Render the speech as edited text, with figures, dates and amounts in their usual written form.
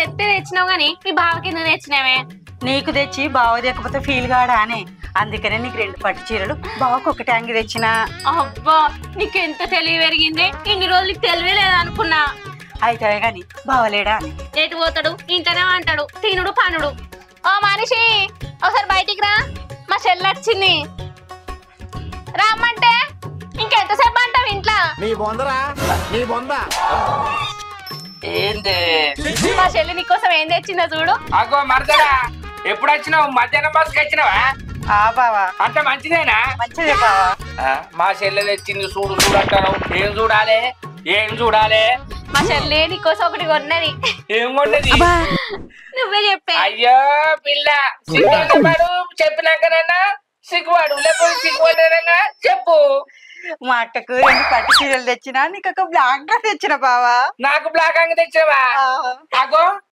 తెస్తే తెచ్చినావు గాని మీ బావకి ఎందుకు తెచ్చినావే? నీకు తెచ్చి బావ తెకపోతే ఫీల్ కాడా అని, అందుకనే నీకు 2 పట్టు చీరలు, బావకు ఒక ట్యాంగి తెచ్చిన. అబ్బా నీకెంత తెలివి పెరిగింది, ఇన్ని రోజులు నీకు తెలివే లేదనుకున్నా. అయితే గాని బావలేడా అని. ఎటు పోతాడు, ఇంట్లోనే అంటాడు, తినుడు పనుడు. ఓ మనిషి ఒకసారి బయటికి రా, మా చెల్లి వచ్చింది. రమ్మంటే ఇంకెంతసేపు అంటావు ఇంట్లో? నీ బొందరా నీ బొంద ఏంది? మా చెల్లి నీకోసం ఏం తెచ్చిందో చూడు. అగో మరదరా, ఎప్పుడు వచ్చినావు? మధ్యాహ్నం బస్కి వచ్చినావా? బావా అంత మంచిదేనా? మంచిదే బావా. మా చెల్లె తెచ్చింది చూడు చూడంటాను. ఏం చూడాలి ఏం చూడాలి? మా చెల్లి నీకోసం ఒకటి కొన్నది. ఏం కొన్నది? నువ్వే చెప్పే. అయ్యో పిల్ల, సిగ్గుపడు చెప్పినాకనన్నా సిగ్గుపడు, లేకపోతే సిగ్గుపడ్డానన్నా చెప్పు. మా అక్కకు 2 పట్టు చీరలు తెచ్చినా, నీకు ఒక బ్లాక్ గా తెచ్చిన బావా. నాకు బ్లాక్ అంగ తెచ్చావా? అగో